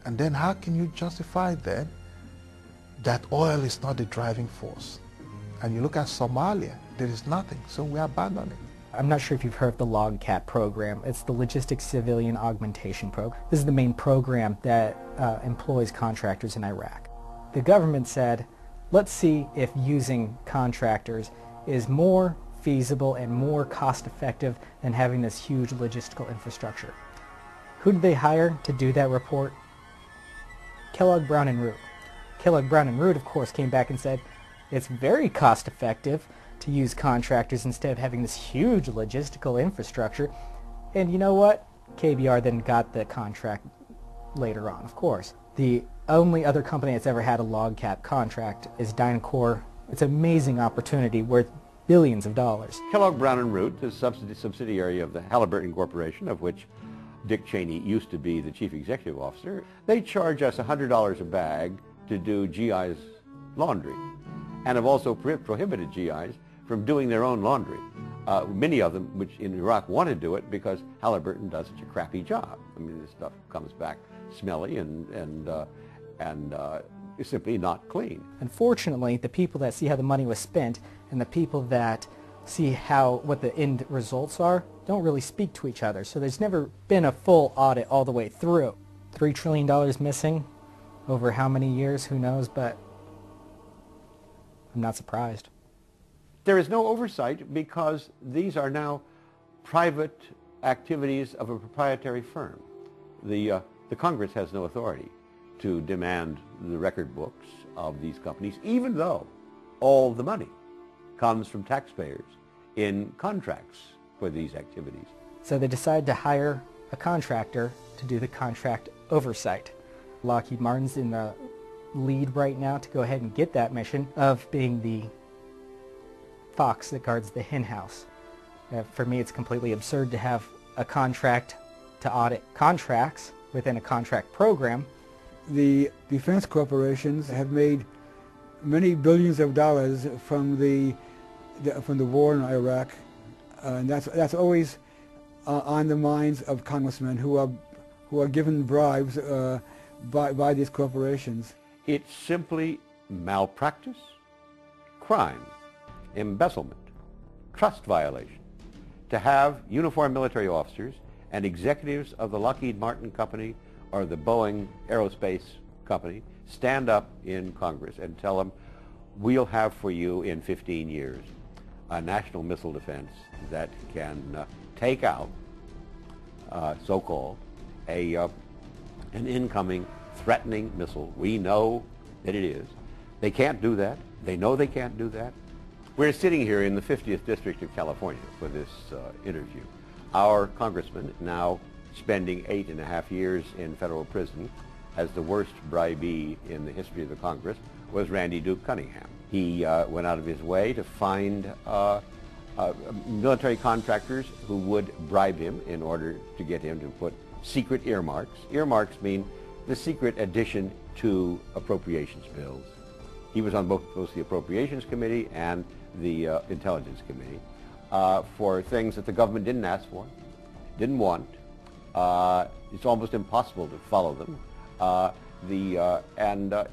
And then how can you justify then that oil is not the driving force? And you look at Somalia, there is nothing, so we abandon it. I'm not sure if you've heard of the LOGCAP program. It's the Logistics Civilian Augmentation Program. This is the main program that employs contractors in Iraq. The government said, let's see if using contractors is more feasible and more cost-effective than having this huge logistical infrastructure. Who did they hire to do that report? Kellogg Brown and Root. Kellogg Brown and Root, of course, came back and said it's very cost-effective to use contractors instead of having this huge logistical infrastructure. And you know what? KBR then got the contract later on, of course. The only other company that's ever had a LOGCAP contract is DynCorp. It's an amazing opportunity worth billions of dollars. Kellogg Brown and Root is a subsidiary of the Halliburton Corporation, of which Dick Cheney used to be the chief executive officer. They charge us $100 a bag to do GI's laundry, and have also prohibited GIs from doing their own laundry. Many of them, which in Iraq, want to do it because Halliburton does such a crappy job. I mean, this stuff comes back smelly and is simply not clean. Unfortunately, the people that see how the money was spent and the people that see what the end results are don't really speak to each other. So there's never been a full audit all the way through. $3 trillion missing over how many years, who knows, but I'm not surprised. There is no oversight because these are now private activities of a proprietary firm. The Congress has no authority to demand the record books of these companies, even though all the money comes from taxpayers in contracts for these activities. So they decided to hire a contractor to do the contract oversight. Lockheed Martin's in the lead right now to go ahead and get that mission of being the fox that guards the hen house. For me, it's completely absurd to have a contract to audit contracts within a contract program. The defense corporations have made many billions of dollars from the war in Iraq, and that's always on the minds of congressmen who are given bribes by these corporations. It's simply malpractice, crime, embezzlement, trust violation to have uniformed military officers and executives of the Lockheed Martin Company or the Boeing Aerospace Company stand up in Congress and tell them, we'll have for you in 15 years a national missile defense that can take out, so-called, an incoming threatening missile. We know that it is. They can't do that. They know they can't do that. We're sitting here in the 50th District of California for this interview. Our congressman, now spending 8.5 years in federal prison as the worst bribee in the history of the Congress, was Randy Duke Cunningham. He went out of his way to find military contractors who would bribe him in order to get him to put secret earmarks. Earmarks mean the secret addition to appropriations bills. He was on both the Appropriations Committee and the Intelligence Committee for things that the government didn't ask for, didn't want. It's almost impossible to follow them. He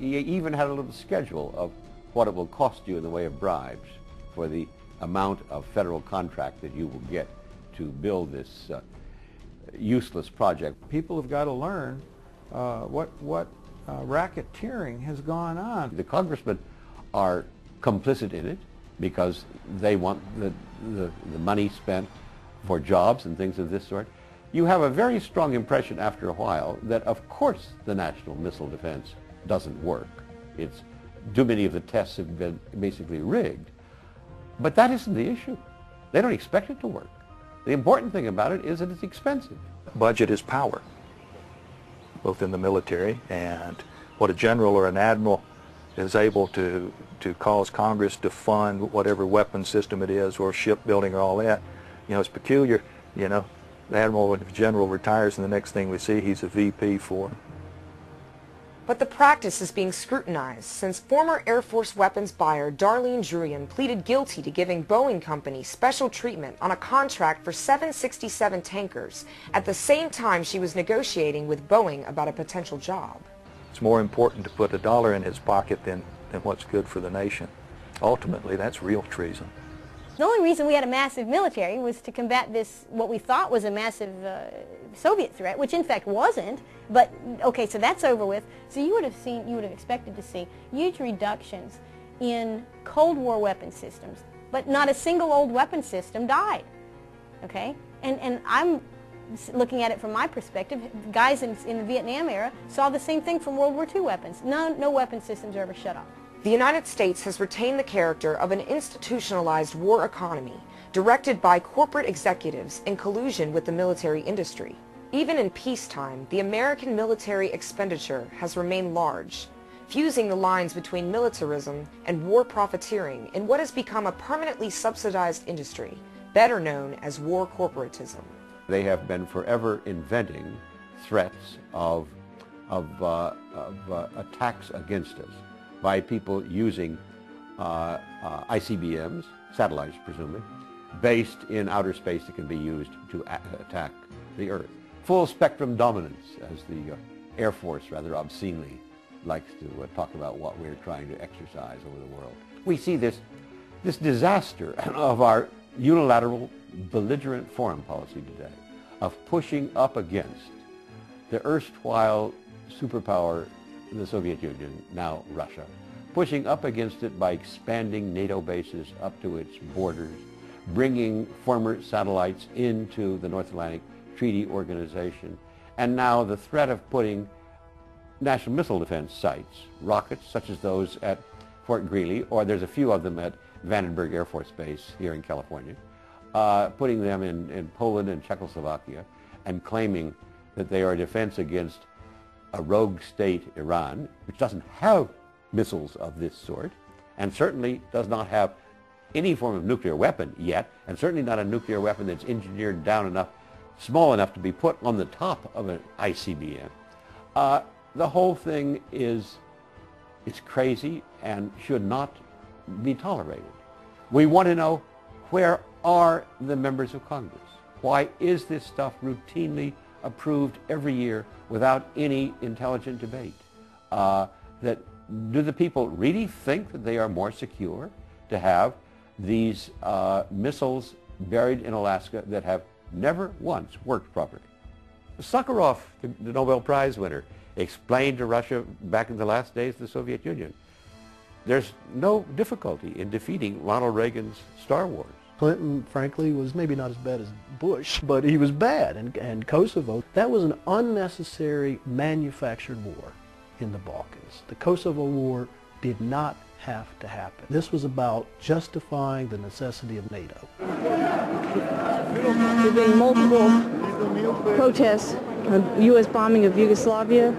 even had a little schedule of what it will cost you in the way of bribes for the amount of federal contract that you will get to build this useless project. People have got to learn what racketeering has gone on. The congressmen are complicit in it because they want the money spent for jobs and things of this sort. You have a very strong impression after a while that, of course, the national missile defense doesn't work. Too many of the tests have been basically rigged. But that isn't the issue. They don't expect it to work. The important thing about it is that it's expensive. Budget is power, both in the military, and what a general or an admiral is able to cause Congress to fund whatever weapon system it is or shipbuilding or all that, it's peculiar. The admiral, when the general retires, and the next thing we see, he's a VP for But the practice is being scrutinized since former Air Force weapons buyer Darlene Druyan pleaded guilty to giving Boeing Company special treatment on a contract for 767 tankers at the same time she was negotiating with Boeing about a potential job. It's more important to put $1 in his pocket than what's good for the nation. Ultimately, that's real treason. The only reason we had a massive military was to combat this, what we thought was a massive Soviet threat, which in fact wasn't. But okay, so that's over with. So you would have expected to see huge reductions in Cold War weapon systems, but not a single old weapon system died. Okay, and I'm looking at it from my perspective. Guys in the Vietnam era saw the same thing from World War II weapons. No weapon systems are ever shut off. The United States has retained the character of an institutionalized war economy directed by corporate executives in collusion with the military industry. Even in peacetime, the American military expenditure has remained large, fusing the lines between militarism and war profiteering in what has become a permanently subsidized industry, better known as war corporatism. They have been forever inventing threats of attacks against us by people using ICBMs, satellites presumably, based in outer space that can be used to attack the Earth. Full spectrum dominance, as the Air Force rather obscenely likes to talk about what we're trying to exercise over the world. We see this disaster of our unilateral, belligerent foreign policy today, of pushing up against the erstwhile superpower, the Soviet Union, now Russia, pushing up against it by expanding NATO bases up to its borders, bringing former satellites into the North Atlantic Treaty Organization, and now the threat of putting national missile defense sites, rockets such as those at Fort Greely, or there's a few of them at Vandenberg Air Force Base here in California, putting them in Poland and Czechoslovakia, and claiming that they are a defense against a rogue state, Iran, which doesn't have missiles of this sort, and certainly does not have any form of nuclear weapon yet, and certainly not a nuclear weapon that's engineered down enough, small enough to be put on the top of an ICBM. The whole thing is crazy and should not be tolerated. We want to know, where are the members of Congress? Why is this stuff routinely approved every year without any intelligent debate? Do the people really think that they are more secure to have these missiles buried in Alaska that have never once worked properly? Sakharov, the Nobel Prize winner, explained to Russia back in the last days of the Soviet Union, there's no difficulty in defeating Ronald Reagan's Star Wars. Clinton, frankly, was maybe not as bad as Bush, but he was bad. And Kosovo, that was an unnecessary manufactured war in the Balkans. The Kosovo War did not have to happen. This was about justifying the necessity of NATO. There have been multiple protests of U.S. bombing of Yugoslavia,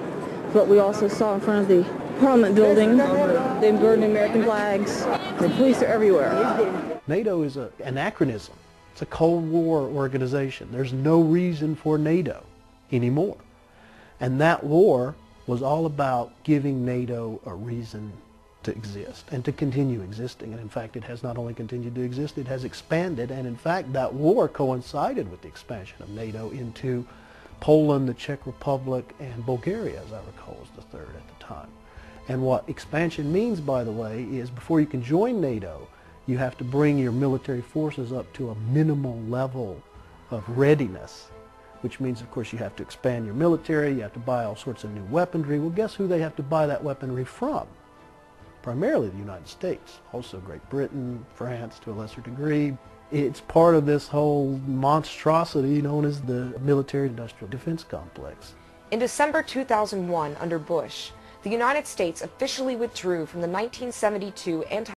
but we also saw in front of the Parliament building, they burned American flags. The police are everywhere. NATO is an anachronism. It's a Cold War organization. There's no reason for NATO anymore. And that war was all about giving NATO a reason to exist and to continue existing. And in fact, it has not only continued to exist, it has expanded. And in fact, that war coincided with the expansion of NATO into Poland, the Czech Republic, and Bulgaria, as I recall, was the third at the time. And what expansion means, by the way, is before you can join NATO, you have to bring your military forces up to a minimal level of readiness, which means, of course, you have to expand your military, you have to buy all sorts of new weaponry. Well, guess who they have to buy that weaponry from? Primarily the United States, also Great Britain, France to a lesser degree. It's part of this whole monstrosity known as the military-industrial defense complex. In December 2001, under Bush, the United States officially withdrew from the 1972